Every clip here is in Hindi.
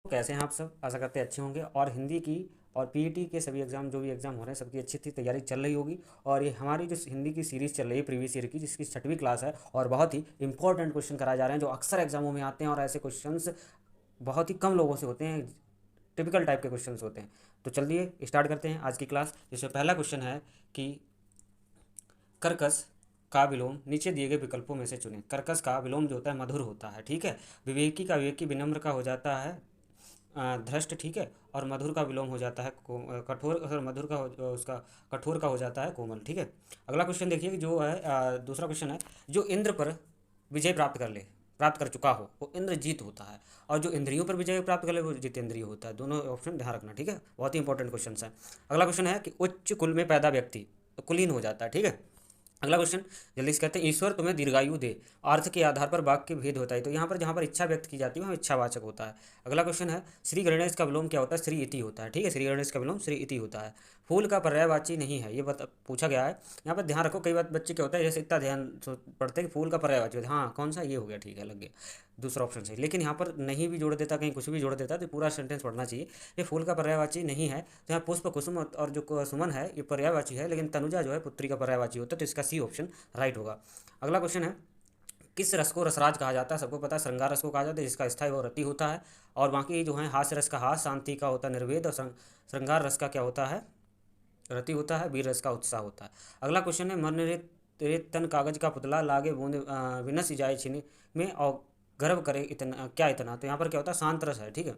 कैसे हैं आप सब? आशा करते हैं अच्छे होंगे। और हिंदी की और पीईटी के सभी एग्ज़ाम, जो भी एग्ज़ाम हो रहे हैं, सबकी अच्छी अच्छी तैयारी चल रही होगी। और ये हमारी जो हिंदी की सीरीज़ चल रही है प्रीवियस ईयर की, जिसकी 6वीं क्लास है, और बहुत ही इंपॉर्टेंट क्वेश्चन कराए जा रहे हैं जो अक्सर एग्जामों में आते हैं, और ऐसे क्वेश्चंस बहुत ही कम लोगों से होते हैं, टिपिकल टाइप के क्वेश्चंस होते हैं। तो चलिए स्टार्ट करते हैं आज की क्लास, जिसमें पहला क्वेश्चन है कि कर्कश का विलोम नीचे दिए गए विकल्पों में से चुनें। कर्कश का विलोम जो होता है मधुर होता है, ठीक है। विवेकी का विवेकी, विनम्र का हो जाता है धृष्ट, ठीक है। और मधुर का विलोम हो जाता है कठोर, और मधुर का उसका कठोर का हो जाता है कोमल, ठीक है। अगला क्वेश्चन देखिए कि जो है दूसरा क्वेश्चन है, जो इंद्र पर विजय प्राप्त कर चुका हो वो इंद्रजीत होता है, और जो इंद्रियों पर विजय प्राप्त कर ले वो जितेंद्रिय होता है। दोनों ऑप्शन ध्यान रखना, ठीक है, बहुत ही इंपॉर्टेंट क्वेश्चन है। अगला क्वेश्चन है कि उच्च कुल में पैदा व्यक्ति तो कुलीन हो जाता है, ठीक है। अगला क्वेश्चन जल्दी से कहते हैं, ईश्वर तुम्हें दीर्घायु दे, अर्थ के आधार पर वाक्य भेद होता है। तो यहाँ पर जहाँ पर इच्छा व्यक्त की जाती है वहाँ इच्छावाचक होता है। अगला क्वेश्चन है, श्री गणेश का विलोम क्या होता है? श्री इति होता है, ठीक है। श्री गणेश का विलोम श्री इति होता है। फूल का पर्यायवाची नहीं है, ये पूछा गया है। यहाँ पर ध्यान रखो, कई बार बच्चे क्या होता है, जैसे इतना ध्यान पढ़ते हैं कि फूल का पर्यायवाची होता है, हाँ कौन सा, ये हो गया, ठीक है, लग गया दूसरा ऑप्शन से। लेकिन यहाँ पर नहीं भी जोड़ देता, कहीं कुछ भी जोड़ देता, तो पूरा सेंटेंस पढ़ना चाहिए। ये फूल का पर्यायवाची नहीं है, तो यहाँ पुष्प कुसुम और जो सुमन है ये पर्यायवाची है, लेकिन तनुजा जो है पुत्री का पर्यायवाची होता है, तो इसका सी ऑप्शन राइट होगा। अगला क्वेश्चन है, किस रस को रसराज कहा जाता है? सबको पता है श्रृंगार रस को कहा जाता है, जिसका स्थायी वो रति होता है। और बाकी जो है, हास्य रस का हास, शांति का होता है निर्वेद, और श्रृंगार रस का क्या होता है? रति होता है। वीर रस का उत्साह होता है। अगला क्वेश्चन है, मन रे तेरे तन कागज का पुतला लागे बूंद विनस जाए छीने में, और गर्व करे इतना क्या इतना, तो यहाँ पर क्या होता है? शांत रस है, ठीक है।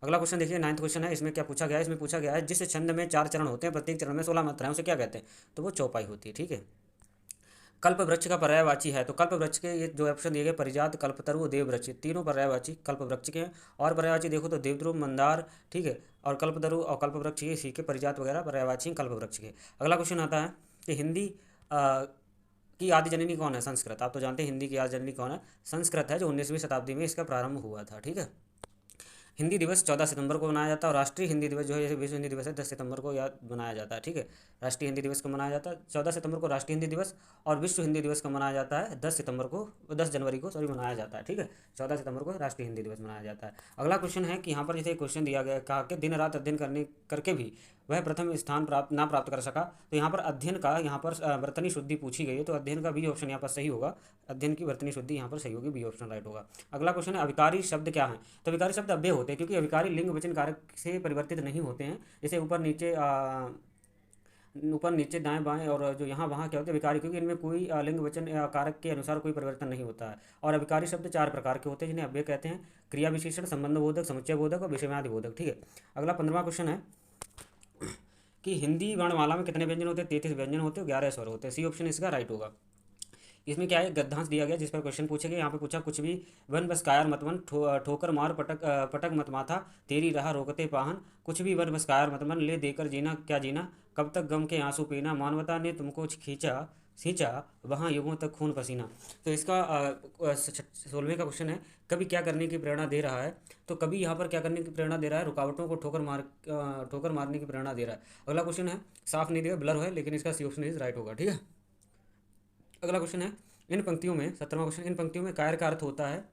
अगला क्वेश्चन देखिए, 9th क्वेश्चन है। इसमें क्या पूछा गया है? इसमें पूछा गया है, जिस छंद में 4 चरण होते हैं, प्रत्येक चरण में 16 मात्राएं, उसे क्या कहते हैं? तो वो चौपाई होती है, ठीक है। कल्प वृक्ष का पर्यायवाची है, तो कल्प वृक्ष के ये जो ऑप्शन दिए गए, परिजात, कल्पतरु, देववृक्ष, तीनों पर्यायवाची कल्प वृक्ष के हैं। और पर्यायवाची देखो तो देवद्रुम, मंदार, ठीक है, और कल्पतरु और कल्प वृक्ष के, इसी के परिजात वगैरह पर्यायवाची कल्प वृक्ष के। अगला क्वेश्चन आता है कि हिंदी की आदि जननी कौन है? संस्कृत। आप तो जानते हैं हिंदी की आदि जननी कौन है? संस्कृत है, जो 19वीं शताब्दी में इसका प्रारंभ हुआ था, ठीक है। हिंदी दिवस 14 सितंबर को मनाया जाता है, और राष्ट्रीय हिंदी दिवस जो है, जैसे विश्व हिंदी दिवस है 10 सितंबर को याद मनाया जाता है, ठीक है। राष्ट्रीय हिंदी दिवस को मनाया जाता है 14 सितंबर को राष्ट्रीय हिंदी दिवस, और विश्व हिंदी दिवस को मनाया जाता है 10 सितंबर को, 10 जनवरी को सॉरी मनाया जाता है, ठीक है। 14 सितंबर को राष्ट्रीय हिंदी दिवस मनाया जाता है। अगला क्वेश्चन है कि यहाँ पर जैसे क्वेश्चन दिया गया, कहा कि दिन रात अध्ययन करने करके भी वह प्रथम स्थान प्राप्त कर सका, तो यहाँ पर अध्ययन का, यहाँ पर वर्तनी शुद्धि पूछी गई है, तो अध्ययन का बी ऑप्शन यहाँ पर सही होगा। अध्ययन की वर्तनी शुद्धि यहाँ पर सही होगी, बी ऑप्शन राइट होगा। अगला क्वेश्चन है, अविकारी शब्द क्या है? तो अविकारी शब्द अव्यय होते हैं, क्योंकि अविकारी लिंग वचन कारक से परिवर्तित नहीं होते हैं। जैसे ऊपर नीचे दाएं बाएं और जो यहाँ वहाँ क्या होते हैं विकारी, क्योंकि इनमें कोई लिंग वचन या कारक के अनुसार कोई परिवर्तन नहीं होता है। और अविकारी शब्द 4 प्रकार के होते हैं, जिन्हें अव्यय कहते हैं, क्रिया विशेषण, संबंध बोधक, समुच्चय बोधक और विषयवादी बोधक, ठीक है। अगला 15वां क्वेश्चन है कि हिंदी वर्णमाला में कितने व्यंजन होते हैं? 33 व्यंजन होते हैं, 11 स्वर होते हैं, सी ऑप्शन इसका राइट होगा। इसमें क्या है, गद्यांश दिया गया जिस पर क्वेश्चन पूछे गए। यहाँ पे पूछा, कुछ भी वन बस कायर मत वन, ठोकर मार पटक मत माथा, तेरी राह रोकते पाहन, कुछ भी वन बस कायर मत मन, ले देकर जीना क्या जीना, कब तक गम के आंसू पीना, मानवता ने तुमको खींचा सींचा वहाँ युगों तक खून पसीना। तो इसका 16वें का क्वेश्चन है, कभी क्या करने की प्रेरणा दे रहा है? तो कभी यहाँ पर क्या करने की प्रेरणा दे रहा है? रुकावटों को ठोकर मारने की प्रेरणा दे रहा है। अगला क्वेश्चन है, साफ नहीं दिया, ब्लर है, लेकिन इसका सी ऑप्शन इज राइट होगा, ठीक है। अगला क्वेश्चन है, इन पंक्तियों में 17वां क्वेश्चन, इन पंक्तियों में कायर का अर्थ होता है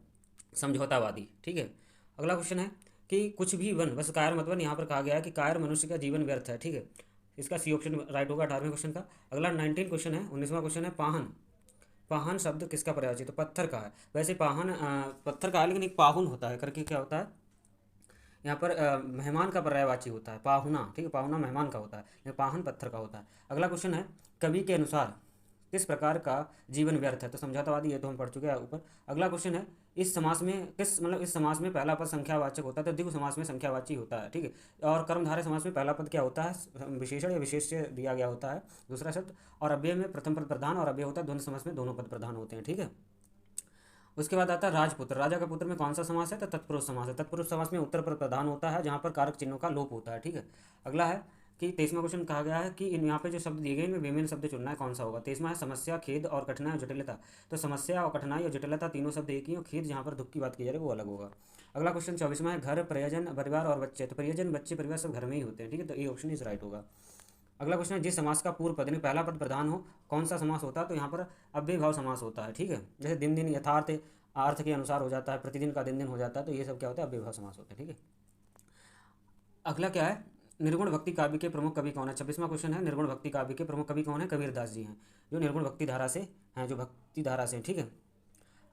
समझौतावादी, ठीक है। अगला क्वेश्चन है कि कुछ भी वन बस कायर मतलब, यहाँ पर कहा गया है कि कायर मनुष्य का जीवन व्यर्थ है, ठीक है। इसका सी ऑप्शन राइट होगा 18वें क्वेश्चन का। अगला 19 क्वेश्चन है, 19वां क्वेश्चन है, पाहन। पाहन शब्द किसका पर्यायवाची? तो पत्थर का है। वैसे पाहन पत्थर का है, लेकिन एक पाहुन होता है करके क्या होता है, यहाँ पर मेहमान का पर्यायवाची होता है पाहुना, ठीक है। पाहुना मेहमान का होता है, लेकिन पाहन पत्थर का होता है। अगला क्वेश्चन है, कवि के अनुसार किस प्रकार का जीवन व्यर्थ है? तो समझौतावादी, ये तो हम पढ़ चुके हैं ऊपर। अगला क्वेश्चन है, इस समास में किस मतलब इस समास में पहला पद संख्यावाचक होता है? तो द्विगु समास में संख्यावाची होता है, ठीक है। और कर्मधारय समास में पहला पद क्या होता है? विशेषण या विशेष्य दिया गया होता है, दूसरा शब्द। और अव्यय में प्रथम पद प्रधान, और अव्यय होता है द्वंद्व समास में दोनों पद प्रधान होते हैं, ठीक है। उसके बाद आता है राजपुत्र। राजा का पुत्र में कौन सा समास है? तो तत्पुरुष समास है। तत्पुरुष समास में उत्तर पर प्रधान होता है, जहाँ पर कारक चिन्हों का लोप होता है, ठीक है। अगला है कि 23वां क्वेश्चन कहा गया है कि इन यहाँ पे जो शब्द दिए गए इनमें बेमेल शब्द चुनना है, कौन सा होगा? 23वां है, समस्या, खेद और कठिनाई और जटिलता। तो समस्या और कठिनाई और जटिलता तीनों शब्द एक ही, और खेद जहाँ पर दुख की बात की जा रही है वो अलग होगा। अगला क्वेश्चन 24वां है, घर, परिजन, परिवार और बच्चे। तो परिजन, बच्चे, परिवार सब घर में ही होते हैं, ठीक है, तो ये ऑप्शन इज राइट होगा। अगला क्वेश्चन है, जिस समास का पूर्व पद में पहला पद प्रधान हो कौन सा समास होता है? तो यहाँ पर अव्यय भाव समास होता है, ठीक है। जैसे दिन दिन यथार्थ अर्थ के अनुसार हो जाता है, प्रतिदिन का दिन दिन हो जाता है, तो ये सब क्या होता है? अव्यय भाव समास होता है, ठीक है। अगला क्या है, निर्गुण भक्ति काव्य के प्रमुख कवि कौन है। 26वां क्वेश्चन है, निर्गुण भक्ति काव्य के प्रमुख कवि कौन है। कबीरदास जी हैं, जो निर्गुण भक्ति धारा से हैं, जो भक्ति धारा से हैं, ठीक है।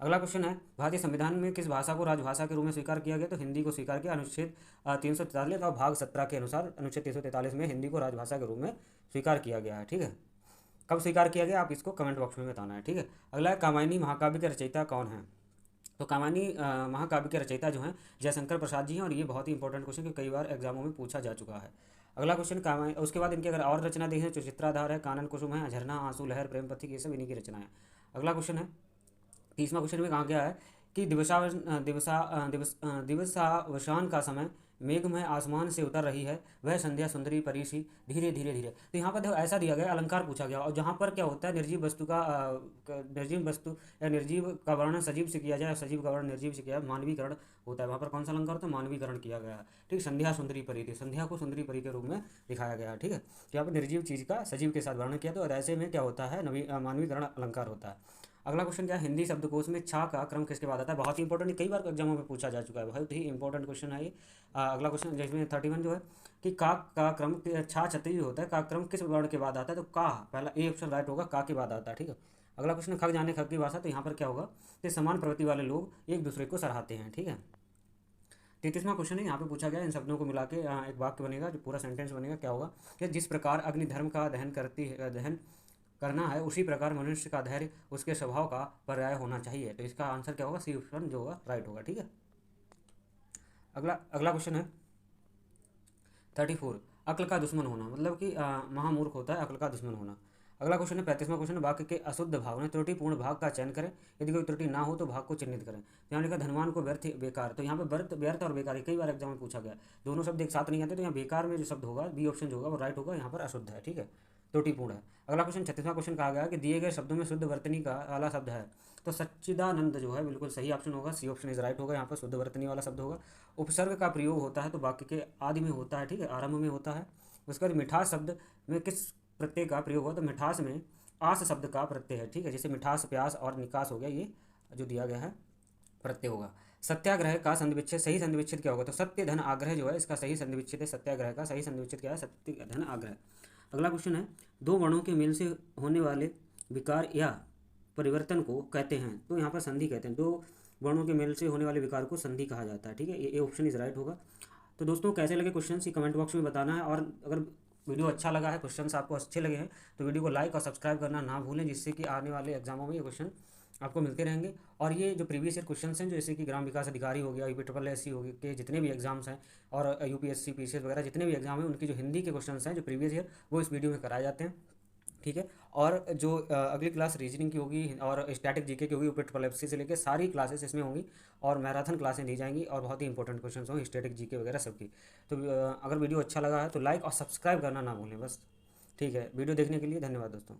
अगला क्वेश्चन है, भारतीय संविधान में किस भाषा को राजभाषा के रूप में स्वीकार किया गया। तो हिंदी को स्वीकार किया। अनुच्छेद 343 और भाग 17 के अनुसार अनुच्छेद 343 में हिंदी को राजभाषा के रूप में स्वीकार किया गया है, ठीक है। कब स्वीकार किया गया, आप इसको कमेंट बॉक्स में बताना है, ठीक है। अगला है, कामायनी महाकाव्य के रचयिता कौन है। तो कामायनी महाकाव्य के रचयिता जो हैं जयशंकर प्रसाद जी हैं, और ये बहुत ही इंपॉर्टेंट क्वेश्चन कई बार एग्जामों में पूछा जा चुका है। अगला क्वेश्चन, कामायनी, उसके बाद इनकी अगर और रचना देखें तो चित्राधार है, कानन कुसुम है, झरना, आंसू, लहर, प्रेम पथिक, ये सब इन्हीं की रचना है। अगला क्वेश्चन है, 30वां क्वेश्चन में कहा गया है कि दिवसावसान का समय मेघ में आसमान से उतर रही है, वह संध्या सुंदरी परी सी धीरे धीरे धीरे। तो यहाँ पर देखो ऐसा दिया गया, अलंकार पूछा गया, और जहाँ पर क्या होता है, निर्जीव वस्तु का निर्जीव वस्तु या निर्जीव का वर्णन सजीव से किया जाए, सजीव का वर्णन निर्जीव से किया जाए, मानवीकरण होता है, वहाँ पर कौन सा अलंकार होता है, मानवीकरण किया गया है, ठीक। संध्या सुंदरी परी थी, संध्या को सुंदरी परी के रूप में दिखाया गया है, ठीक है। तो यहाँ पर निर्जीव चीज़ का सजीव के साथ वर्णन किया, तो ऐसे में क्या होता है, मानवीकरण अलंकार होता है। अगला क्वेश्चन क्या है, हिंदी शब्दकोश में छा का क्रम किसके बाद आता है। बहुत ही इंपॉर्टेंट, कई बार एग्जामों में पूछा जा चुका है, बहुत ही इंपॉर्टेंट क्वेश्चन है ये। अगला क्वेश्चन जिसमें 31 जो है कि का क्रम, छा छतरी होता है, का क्रम किस वर्ण के बाद आता है। तो का, पहला ए ऑप्शन राइट होगा, का के बाद आता है, ठीक है। अगला क्वेश्चन, खग जाने खग की भाषा। तो यहाँ पर क्या होगा कि समान प्रवृत्ति वाले लोग एक दूसरे को सराहते हैं, ठीक है। 33वां क्वेश्चन है, यहाँ पे पूछा गया, इन शब्दों को मिला के एक वाक्य बनेगा, जो पूरा सेंटेंस बनेगा, क्या होगा कि जिस प्रकार अग्नि धर्म का दहन करना है, उसी प्रकार मनुष्य का धैर्य उसके स्वभाव का पर्याय होना चाहिए। तो इसका आंसर क्या होगा, सी ऑप्शन जो होगा राइट होगा, ठीक है। अगला क्वेश्चन है 34, अक्ल का दुश्मन होना, मतलब कि महामूर्ख होता है अक्ल का दुश्मन होना। अगला क्वेश्चन है 35वां क्वेश्चन, वाक्य के अशुद्ध भाग में त्रुटिपूर्ण भाग का चयन करें, यदि कोई त्रुटि ना हो तो भाग को चिन्हित करें। तो यहाँ लिखा धनवान को व्यर्थ बेकार। तो यहाँ पे व्यर्थ और बेकार कई बार एग्जाम में पूछा गया, दोनों शब्द एक साथ नहीं आते, तो यहाँ बेकार में जो शब्द होगा, बी ऑप्शन जो होगा वो राइट होगा, यहाँ पर अशुद्ध है, ठीक है, त्रुटिपूर्ण है। अगला क्वेश्चन 36वां क्वेश्चन कहा गया कि दिए गए शब्दों में शुद्ध वर्तनी का वाला शब्द है। तो सच्चिदानंद जो है बिल्कुल सही ऑप्शन होगा, सी ऑप्शन इज राइट होगा, यहाँ पर शुद्ध वर्तनी वाला शब्द होगा। उपसर्ग का प्रयोग होता है तो वाक्य के आदि में होता है, ठीक है, आरंभ में होता है। उसके बाद मिठास शब्द में किस प्रत्यय का प्रयोग हुआ। तो मिठास में आस शब्द का प्रत्यय है, ठीक है, जैसे मिठास, प्यास और निकास हो गया, ये जो दिया गया है प्रत्यय होगा। सत्याग्रह का संधि विच्छेद, सही संधि विच्छेद क्या होगा। तो सत्य धन आग्रह जो है इसका सही संधि विच्छेद है, सत्याग्रह का सही संधि विच्छेद क्या है, सत्य धन आग्रह। अगला क्वेश्चन है, दो वर्णों के मेल से होने वाले विकार या परिवर्तन को कहते हैं। तो यहाँ पर संधि कहते हैं, दो वर्णों के मेल से होने वाले विकार को संधि कहा जाता है, ठीक है, ये ऑप्शन इज राइट होगा। तो दोस्तों कैसे लगे क्वेश्चन ही कमेंट बॉक्स में बताना है, और अगर वीडियो अच्छा लगा है, क्वेश्चन आपको अच्छे लगे हैं, तो वीडियो को लाइक और सब्सक्राइब करना ना भूलें, जिससे कि आने वाले एग्जामों में ये क्वेश्चन आपको मिलते रहेंगे। और ये जो प्रीवियस ईयर क्वेश्चन हैं, जैसे कि ग्राम विकास अधिकारी हो गया, UPSSC हो गया, के जितने भी एग्जाम्स हैं, और UPSC PCS वगैरह जितने भी एग्जाम हैं, उनकी जो हिंदी के क्वेश्चन हैं जो प्रीवियस ईयर, वो इस वीडियो में कराए जाते हैं, ठीक है। और जो अगली क्लास रीजनिंग की होगी और स्टैटिक जीके की होगी, UPSSC से लेकर सारी क्लासेस इसमें होंगी, और मैराथन क्लासें दी जाएंगी, और बहुत ही इंपॉर्टेंट क्वेश्चन होंगे स्टैटिक जीके वगैरह सबकी। तो अगर वीडियो अच्छा लगा है तो लाइक और सब्सक्राइब करना ना भूलें बस, ठीक है। वीडियो देखने के लिए धन्यवाद दोस्तों।